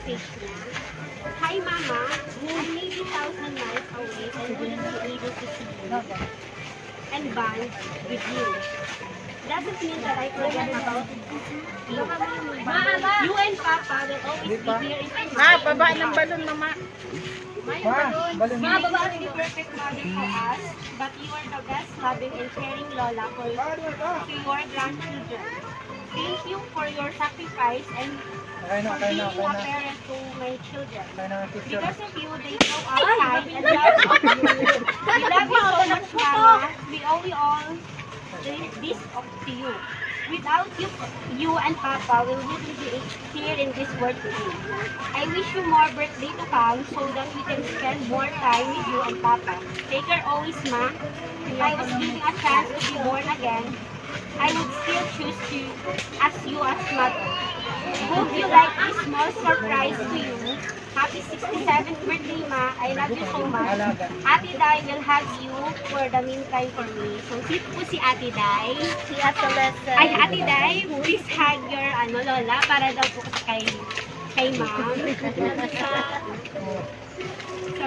message niya. Hi Mama, I may be 1,000 miles away and wouldn't be able to see you and bond with you. Doesn't mean that I forget about you. You and Papa will always be here in my mind. Baba ng balon, Mama. Mga babae the perfect mother for us, but you are the best loving and caring Lola for to your grandchildren. Thank you for your sacrifice and for being a parent to my children. Because of you, they grow outside and love you. We love you so much, Mama. We owe you all this to you. Without you and Papa will really be here in this world today. I wish you more birthday to come so that we can spend more time with you and Papa. Take care always, Ma. If I was given a chance to be born again, I would still choose you as mother. Hope you like this small surprise to you. Happy 67th birthday, Ma. I love you so much. Ate Day will have you for the meantime for me. So, sino po si Ate Day? Si Ate Lesa. Ay, Ate Day, please hug your Lola para daw po kay Ma'am. So,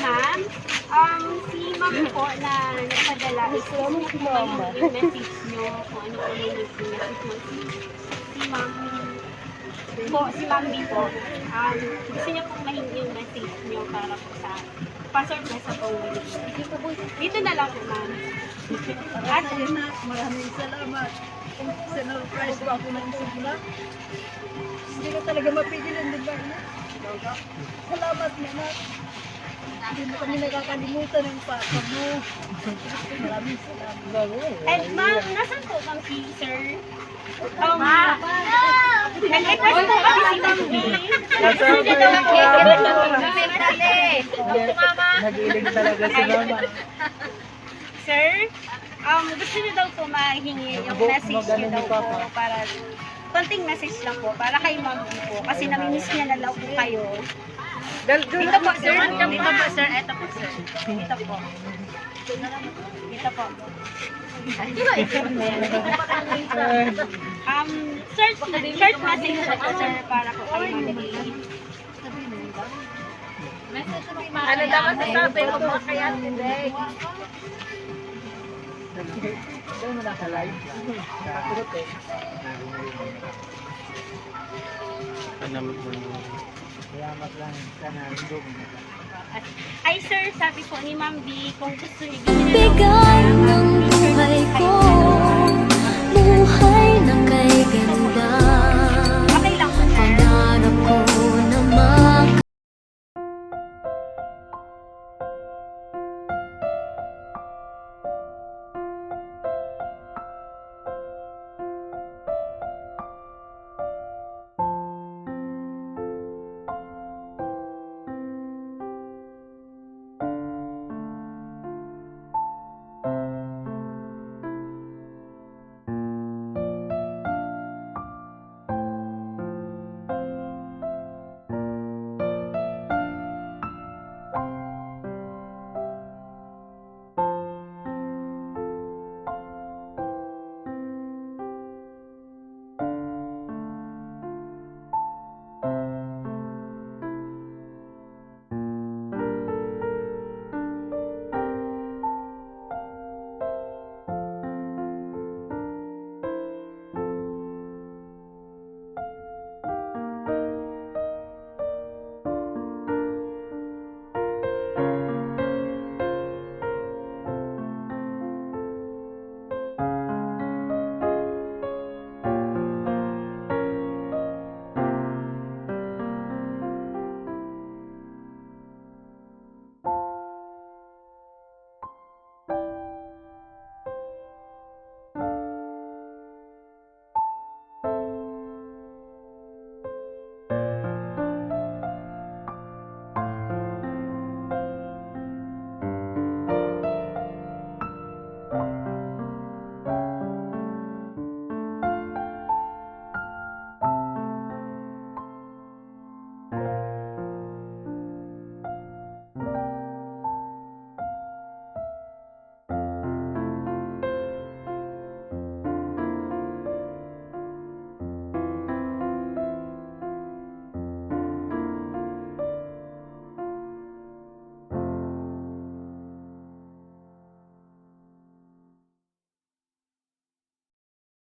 Ma'am, si Ma'am po na nagpadala is yung message nyo kung ano po yung message mo. Si Ma'am po, si Ma'am B po, gusto niyo pong mahingi yung message niyo para po sa pa-surprise sa pong dito na lang po, Ma'am. At maraming salamat. Sinurprise ko ako ng sigla. Hindi ka talaga mapigilan, di ba? Salamat naman. Hindi mo kami nakakalimutan ng papa mo. Maraming salamat. And Ma'am, nasan po bang si Sir? Nag-request po kami si Ma'am B. Gusto niya daw po. Nag-iling talaga si Mama. Sir, gusto niyo daw po mahingi yung message niyo daw po para konting message lang po para kay Ma'am B po kasi namimiss niya na daw po kayo. Dito po sir, dito po sir, eto po sir. Dito po. Dito po. Short message po po sir para po kay Ma'am B. Ano dapat sasabi mo ba kaya today? Doon mo na ka live. Kakulot eh. Salamat lang sa nandun. Ay sir, sabi po ni Ma'am B, kung gusto niyo Bigay ng buhay ko